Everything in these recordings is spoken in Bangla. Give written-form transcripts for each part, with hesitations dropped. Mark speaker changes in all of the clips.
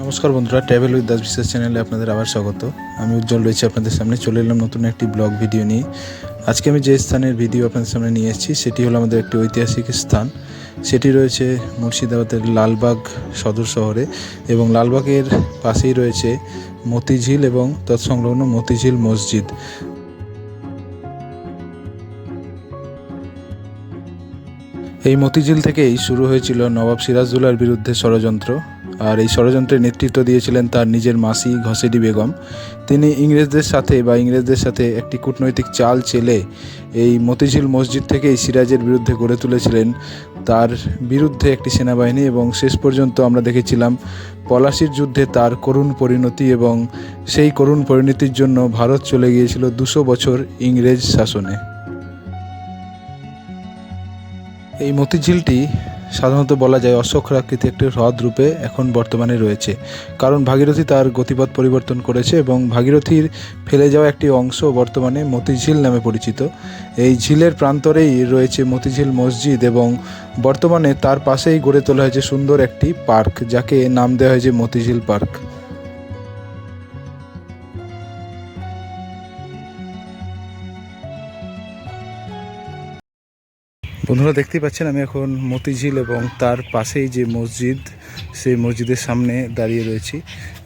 Speaker 1: নমস্কার বন্ধুরা, ট্রাভেল উইথ দাস বিশ্বাস চ্যানেলে আপনাদের আবার স্বাগত। আমি উজ্জ্বল রয়েছি আপনাদের সামনে। চলে এলাম নতুন একটি ব্লগ ভিডিও নিয়ে। আজকে আমি যে স্থানের ভিডিও আপনাদের সামনে নিয়ে এসেছি সেটি হলো আমাদের একটি ঐতিহাসিক স্থান। সেটি রয়েছে মুর্শিদাবাদের লালবাগ সদর শহরে, এবং লালবাগের পাশেই রয়েছে মতিঝিল এবং তৎসংলগ্ন মতিঝিল মসজিদ। এই মতিঝিল থেকেই শুরু হয়েছিল নবাব সিরাজদৌল্লার বিরুদ্ধে ষড়যন্ত্র। আর এই ষড়যন্ত্রের নেতৃত্ব দিয়েছিলেন তার নিজের মাসি ঘসেডি বেগম। তিনি ইংরেজদের সাথে একটি কূটনৈতিক চাল চেলে এই মতিঝিল মসজিদ থেকেই সিরাজের বিরুদ্ধে গড়ে তুলেছিলেন তার বিরুদ্ধে একটি সেনাবাহিনী, এবং শেষ পর্যন্ত আমরা দেখেছিলাম পলাশির যুদ্ধে তার করুণ পরিণতি, এবং সেই করুণ পরিণতির জন্য ভারত চলে গিয়েছিল 200 বছর ইংরেজ শাসনে। এই মতিঝিলটি সাধারণত বলা যায় অশ্বক্ষরাকৃতি একটি হ্রদ রূপে এখন বর্তমানে রয়েছে, কারণ ভাগীরথী তার গতিপথ পরিবর্তন করেছে এবং ভাগীরথীর ফেলে যাওয়া একটি অংশ বর্তমানে মতিঝিল নামে পরিচিত। এই ঝিলের প্রান্তরেই রয়েছে মতিঝিল মসজিদ, এবং বর্তমানে তার পাশেই গড়ে তোলা হয়েছে সুন্দর একটি পার্ক, যাকে নাম দেওয়া হয়েছে মতিঝিল পার্ক। বন্ধুরা, দেখতেই পাচ্ছেন আমি এখন মতিঝিল এবং তার পাশেই যে মসজিদ, সেই মসজিদের সামনে দাঁড়িয়ে রয়েছি,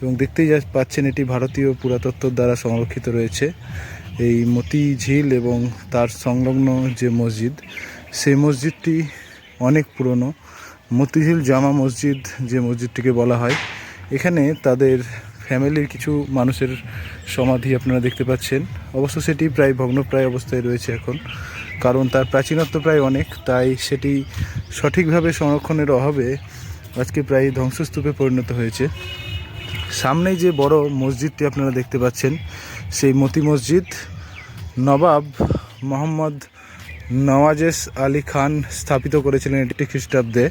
Speaker 1: এবং দেখতেই পাচ্ছেন এটি ভারতীয় পুরাতত্ত্ব দ্বারা সংরক্ষিত রয়েছে। এই মতিঝিল এবং তার সংলগ্ন যে মসজিদ, সেই মসজিদটি অনেক পুরনো। মতিঝিল জামা মসজিদ যে মসজিদটিকে বলা হয়, এখানে তাদের ফ্যামিলির কিছু মানুষের সমাধি আপনারা দেখতে পাচ্ছেন। অবশ্য সেটি প্রায় ভগ্নপ্রায় অবস্থায় রয়েছে এখন, কারণ তার প্রাচীনত্ব প্রায় অনেক, তাই সেটি সঠিকভাবে সংরক্ষণের অভাবে আজকে প্রায় ধ্বংসস্তূপে পরিণত হয়েছে। সামনেই যে বড় মসজিদটি আপনারা দেখতে পাচ্ছেন, সেই মতি মসজিদ নবাব মোহাম্মদ নওয়াজেশ আলী খান স্থাপিত করেছিলেন এটি খ্রিস্টাব্দে,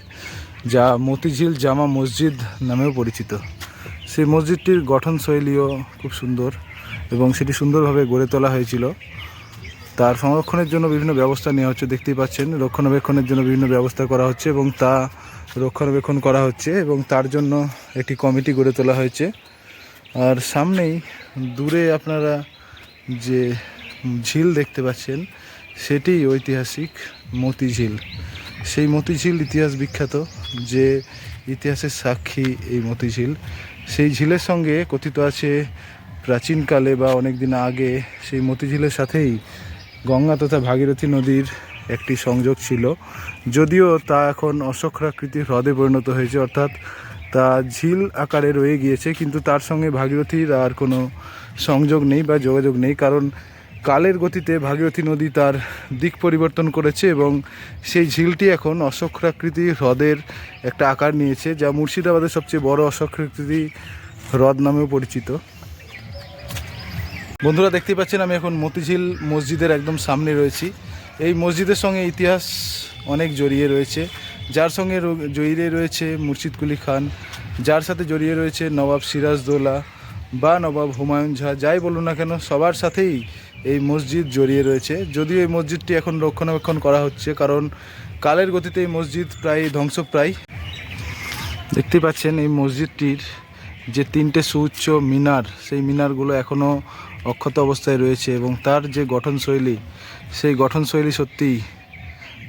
Speaker 1: যা মতিঝিল জামা মসজিদ নামেও পরিচিত। সেই মসজিদটির গঠনশৈলীও খুব সুন্দর, এবং সেটি সুন্দরভাবে গড়ে তোলা হয়েছিল। তার সংরক্ষণের জন্য বিভিন্ন ব্যবস্থা নেওয়া হচ্ছে, দেখতেই পাচ্ছেন রক্ষণাবেক্ষণের জন্য বিভিন্ন ব্যবস্থা করা হচ্ছে, এবং তা রক্ষণাবেক্ষণ করা হচ্ছে, এবং তার জন্য একটি কমিটি গড়ে তোলা হয়েছে। আর সামনেই দূরে আপনারা যে ঝিল দেখতে পাচ্ছেন, সেটি ঐতিহাসিক মতিঝিল। সেই মতিঝিল ইতিহাস বিখ্যাত, যে ইতিহাসের সাক্ষী এই মতিঝিল। সেই ঝিলের সঙ্গে কথিত আছে প্রাচীনকালে বা অনেক দিন আগে সেই মতিঝিলের সাথেই গঙ্গা তথা ভাগীরথী নদীর একটি সংযোগ ছিল, যদিও তা এখন অশ্বক্ষরাকৃতির হ্রদে পরিণত হয়েছে, অর্থাৎ তা ঝিল আকারে রয়ে গিয়েছে, কিন্তু তার সঙ্গে ভাগীরথীর আর কোনো সংযোগ নেই বা যোগাযোগ নেই, কারণ কালের গতিতে ভাগীরথী নদী তার দিক পরিবর্তন করেছে, এবং সেই ঝিলটি এখন অশ্বক্ষরাকৃতি হ্রদের একটা আকার নিয়েছে, যা মুর্শিদাবাদের সবচেয়ে বড় অশ্বক্ষরাকৃতি হ্রদ নামেও পরিচিত। বন্ধুরা, দেখতে পাচ্ছেন আমি এখন মতিঝিল মসজিদের একদম সামনে রয়েছি। এই মসজিদের সঙ্গে ইতিহাস অনেক জড়িয়ে রয়েছে, যার সঙ্গে জড়িয়ে রয়েছে মুর্শিদ কুলি খান, যার সাথে জড়িয়ে রয়েছে নবাব সিরাজদৌল্লা বা নবাব হুমায়ুন ঝা, যাই বলুন না কেন সবার সাথেই এই মসজিদ জড়িয়ে রয়েছে। যদিও এই মসজিদটি এখন রক্ষণাবেক্ষণ করা হচ্ছে, কারণ কালের গতিতে এই মসজিদ প্রায় ধ্বংসপ্রায়। দেখতে পাচ্ছেন এই মসজিদটির যে 3টে সুউচ্চ মিনার, সেই মিনারগুলো এখনও অক্ষত অবস্থায় রয়েছে, এবং তার যে গঠনশৈলী, সেই গঠনশৈলী সত্যিই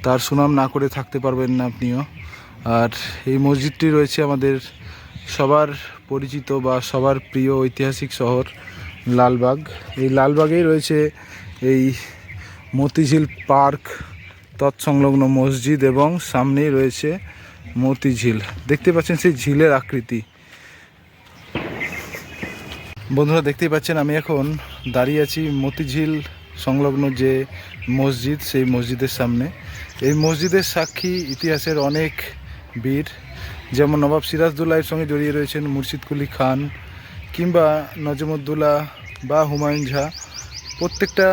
Speaker 1: তার সুনাম না করে থাকতে পারবেন না আপনিও। আর এই মসজিদটি রয়েছে আমাদের সবার পরিচিত বা সবার প্রিয় ঐতিহাসিক শহর লালবাগ। এই লালবাগেই রয়েছে এই মতিঝিল পার্ক, তৎসংলগ্ন মসজিদ, এবং সামনেই রয়েছে মতিঝিল। দেখতে পাচ্ছেন সেই ঝিলের আকৃতি। বন্ধুরা, দেখতেই পাচ্ছেন আমি এখন দাঁড়িয়ে আছি মতিঝিল সংলগ্ন যে মসজিদ, সেই মসজিদের সামনে। এই মসজিদের সাক্ষী ইতিহাসের অনেক বীর, যেমন নবাব সিরাজদৌল্লার সঙ্গে জড়িয়ে রয়েছেন মুর্শিদ কুলি খান, কিংবা নজমুদ্দৌলা বা হুমায়ুন ঝা। প্রত্যেকটা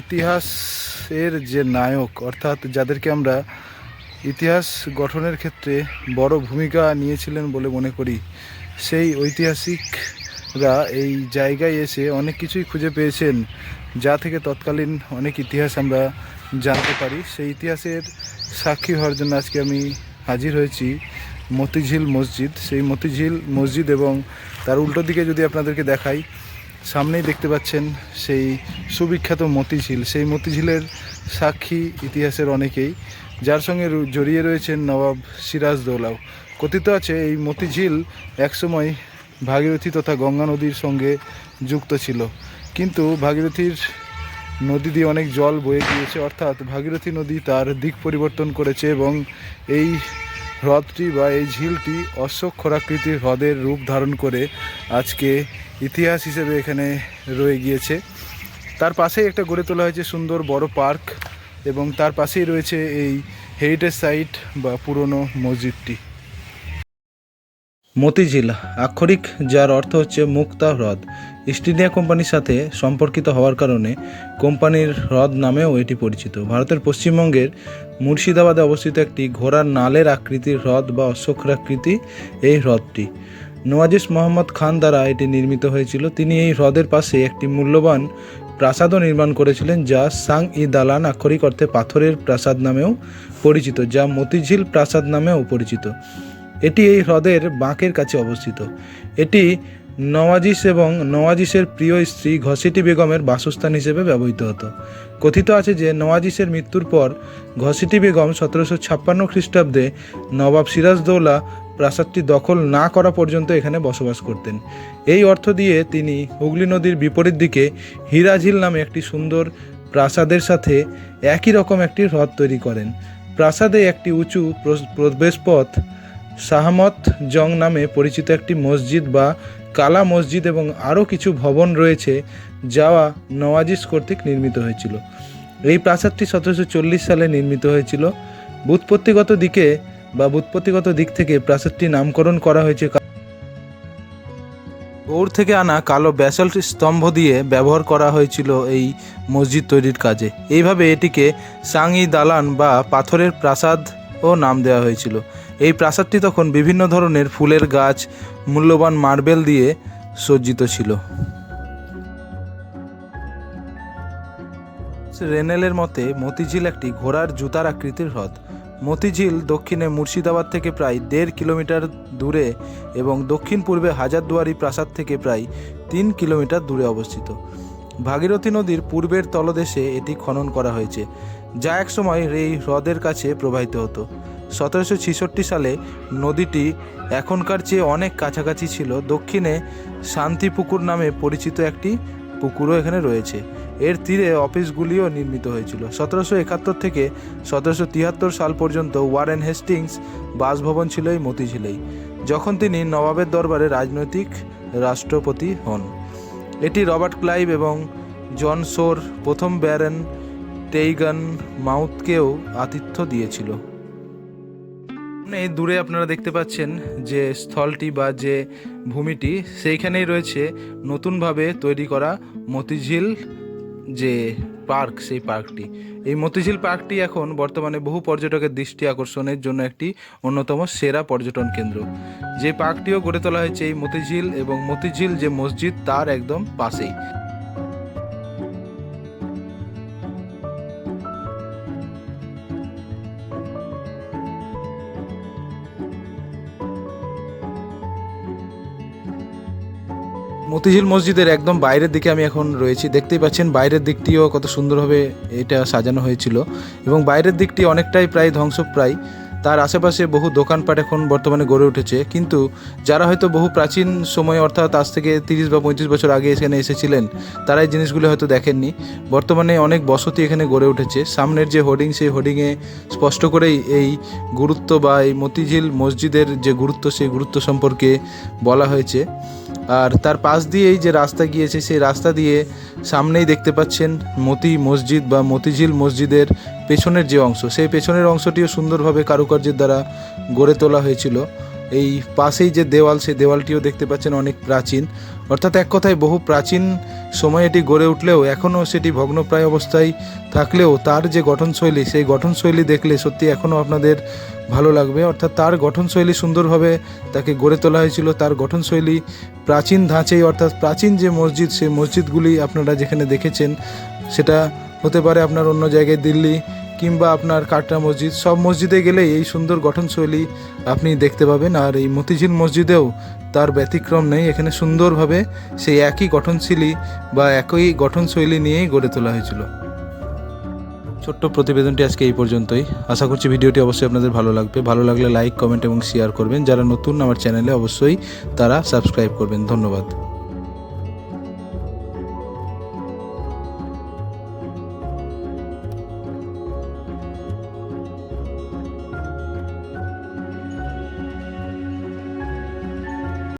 Speaker 1: ইতিহাসের যে নায়ক, অর্থাৎ যাদেরকে আমরা ইতিহাস গঠনের ক্ষেত্রে বড় ভূমিকা নিয়েছিলেন বলে মনে করি, সেই ঐতিহাসিকরা এই জায়গায় এসে অনেক কিছুই খুঁজে পেয়েছেন, যা থেকে তৎকালীন অনেক ইতিহাস আমরা জানতে পারি। সেই ইতিহাসের সাক্ষী হওয়ার জন্য আজকে আমি হাজির হয়েছি মতিঝিল মসজিদ। সেই মতিঝিল মসজিদ এবং তার উল্টো দিকে যদি আপনাদেরকে দেখাই, সামনেই দেখতে পাচ্ছেন সেই সুবিখ্যাত মতিঝিল। সেই মতিঝিলের সাক্ষী ইতিহাসের অনেকেই, যার সঙ্গে জড়িয়ে রয়েছেন নবাব সিরাজদৌলাও। কথিত আছে এই মতিঝিল একসময় ভাগীরথী তথা গঙ্গা নদীর সঙ্গে যুক্ত ছিল, কিন্তু ভাগীরথীর নদী দিয়ে অনেক জল বয়ে গিয়েছে, অর্থাৎ ভাগীরথী নদী তার দিক পরিবর্তন করেছে এবং এই হ্রদটি বা এই ঝিলটি অশ্বক্ষরাকৃতির হ্রদের রূপ ধারণ করে আজকে ইতিহাস হিসেবে এখানে রয়ে গিয়েছে। তার পাশেই একটা গড়ে তোলা হয়েছে সুন্দর বড় পার্ক এবং তার পাশেই রয়েছে এই হেরিটেজ সাইট বা পুরনো মসজিদটি। মতিঝিল আক্ষরিক, যার অর্থ হচ্ছে মুক্তা হ্রদ, ইস্ট ইন্ডিয়া কোম্পানির সাথে সম্পর্কিত হওয়ার কারণে কোম্পানির হ্রদ নামেও এটি পরিচিত। ভারতের পশ্চিমবঙ্গের মুর্শিদাবাদে অবস্থিত একটি ঘোড়ার নালের আকৃতির হ্রদ বা অশ্বক্ষরাকৃতি এই হ্রদটি। নওয়াজিশ মোহাম্মদ খান দ্বারা এটি নির্মিত হয়েছিল। তিনি এই হ্রদের পাশে একটি মূল্যবান প্রাসাদও নির্মাণ করেছিলেন, যা সাং-ই দালান, আক্ষরিক অর্থে পাথরের প্রাসাদ নামেও পরিচিত, যা মতিঝিল প্রাসাদ নামেও পরিচিত। এটি এই হ্রদের বাঁকের কাছে অবস্থিত। এটি নওয়াজিশ এবং নওয়াজিশের প্রিয় স্ত্রী ঘসেটি বেগমের বাসস্থান হিসেবে ব্যবহৃত হতো। কথিত আছে যে নওয়াজিশের মৃত্যুর পর ঘসেটি বেগম 1756 খ্রিস্টাব্দে নবাব সিরাজদৌলা প্রাসাদটি দখল না করা পর্যন্ত এখানে বসবাস করতেন। এই অর্থ দিয়ে তিনি হুগলি নদীর বিপরীত দিকে হীরাঝিল নামে একটি সুন্দর প্রাসাদের সাথে একই রকম একটি হ্রদ তৈরি করেন। প্রাসাদে একটি উঁচু প্রবেশপথ, শাহমত জং নামে পরিচিত একটি মসজিদ বা কালা মসজিদ এবং আরও কিছু ভবন রয়েছে, যা নওয়াজিশ কর্তৃক নির্মিত হয়েছিল। এই প্রাসাদটি 1740 সালে নির্মিত হয়েছিল। ব্যুৎপত্তিগত দিক থেকে প্রাসাদটি নামকরণ করা হয়েছে গৌড় থেকে আনা কালো ব্যাসল্ট স্তম্ভ দিয়ে ব্যবহার করা হয়েছিল এই মসজিদ তৈরির কাজে। এইভাবে এটিকে সাং-ই দালান বা পাথরের প্রাসাদ ও নাম দেওয়া হয়েছিল। এই প্রাসাদটি তখন বিভিন্ন ধরনের ফুলের গাছ, মূল্যবান মার্বেল দিয়ে সজ্জিত ছিল। রেনেলের মতে মতিঝিল একটি ঘোড়ার জুতার আকৃতির হ্রদ। মতিঝিল দক্ষিণে মুর্শিদাবাদ থেকে প্রায় 1.5 কিলোমিটার দূরে এবং দক্ষিণ পূর্বে হাজারদুয়ারি প্রাসাদ থেকে প্রায় 3 কিলোমিটার দূরে অবস্থিত। ভাগীরথী নদীর পূর্বের তলদেশে এটি খনন করা হয়েছে, যা একসময় এই হ্রদের কাছে প্রবাহিত হতো। 1766 সালে নদীটি এখনকার চেয়ে অনেক কাছাকাছি ছিল। দক্ষিণে শান্তিপুকুর নামে পরিচিত একটি পুকুরও এখানে রয়েছে। এর তীরে অফিসগুলিও নির্মিত হয়েছিল। 1771 থেকে 1773 সাল পর্যন্ত ওয়ারেন হেস্টিংস বাসভবন ছিল এই মতিঝিলেই, যখন তিনি নবাবের দরবারে রাজনৈতিক রাষ্ট্রপতি হন। এটি রবার্ট ক্লাইভ এবং জন শোর, প্রথম ব্যারন টেইগান মাউথকেও আতিথ্য দিয়েছিল। এই দূরে আপনারা দেখতে পাচ্ছেন যে স্থলটি বা যে ভূমিটি, সেইখানেই রয়েছে নতুনভাবে তৈরি করা মতিঝিল যে পার্ক, সেই পার্কটি। এই মতিঝিল পার্কটি এখন বর্তমানে বহু পর্যটকের দৃষ্টি আকর্ষণের জন্য একটি অন্যতম সেরা পর্যটন কেন্দ্র। যে পার্কটিও গড়ে তোলা হয়েছে এই মতিঝিল এবং মতিঝিল যে মসজিদ তার একদম পাশেই। মতিঝিল মসজিদের একদম বাইরের দিকে আমি এখন রয়েছি। দেখতেই পাচ্ছেন বাইরের দিকটিও কত সুন্দরভাবে এটা সাজানো হয়েছিল এবং বাইরের দিকটি অনেকটাই প্রায় ধ্বংসপ্রায়। তার আশেপাশে বহু দোকানপাট এখন বর্তমানে গড়ে উঠেছে, কিন্তু যারা হয়তো বহু প্রাচীন সময় অর্থাৎ আজ থেকে 30 বা 35 বছর আগে এখানে এসেছিলেন, তারা এই জিনিসগুলো হয়তো দেখেননি। বর্তমানে অনেক বসতি এখানে গড়ে উঠেছে। সামনের যে হোর্ডিং, সেই হোর্ডিংয়ে স্পষ্ট করেই এই গুরুত্ব বা এই মতিঝিল মসজিদের যে গুরুত্ব, সেই গুরুত্ব সম্পর্কে বলা হয়েছে। আর তার পাশ দিয়েই যে রাস্তা গিয়েছে, সেই রাস্তা দিয়ে সামনেই দেখতে পাচ্ছেন মতি মসজিদ বা মতিঝিল মসজিদের পেছনের যে অংশ, সেই পেছনের অংশটিও সুন্দরভাবে কারুকার্যের দ্বারা গড়ে তোলা হয়েছিল। এই পাশেই যে দেওয়াল, সেই দেওয়ালটিও দেখতে পাচ্ছেন অনেক প্রাচীন, অর্থাৎ এক কথায় বহু প্রাচীন সময়ে এটি গড়ে উঠলেও এখনও সেটি ভগ্নপ্রায় অবস্থায় থাকলেও তার যে গঠনশৈলী, সেই গঠনশৈলী দেখলে সত্যি এখনও আপনাদের ভালো লাগবে। অর্থাৎ তার গঠনশৈলী সুন্দরভাবে তাকে গড়ে তোলা হয়েছিল। তার গঠনশৈলী প্রাচীন ধাঁচেই, অর্থাৎ প্রাচীন যে মসজিদ, সেই মসজিদগুলি আপনারা যেখানে দেখেছেন সেটা হতে পারে আপনার অন্য জায়গায় দিল্লি কিংবা আপনার কাটরা মসজিদ, সব মসজিদে গেলেই এই সুন্দর গঠনশৈলী আপনি দেখতে পাবেন। আর এই মতিঝিল মসজিদেও তার ব্যতিক্রম নেই, এখানে সুন্দরভাবে সেই একই গঠনশৈলী বা একই গঠনশৈলী নিয়েই গড়ে তোলা হয়েছিল। ছোট্ট প্রতিবেদনটি আজকে এই পর্যন্তই। আশা করছি ভিডিওটি অবশ্যই আপনাদের ভালো লাগবে। ভালো লাগলে লাইক, কমেন্ট এবং শেয়ার করবেন। যারা নতুন আমার চ্যানেলে অবশ্যই তারা সাবস্ক্রাইব করবেন। ধন্যবাদ।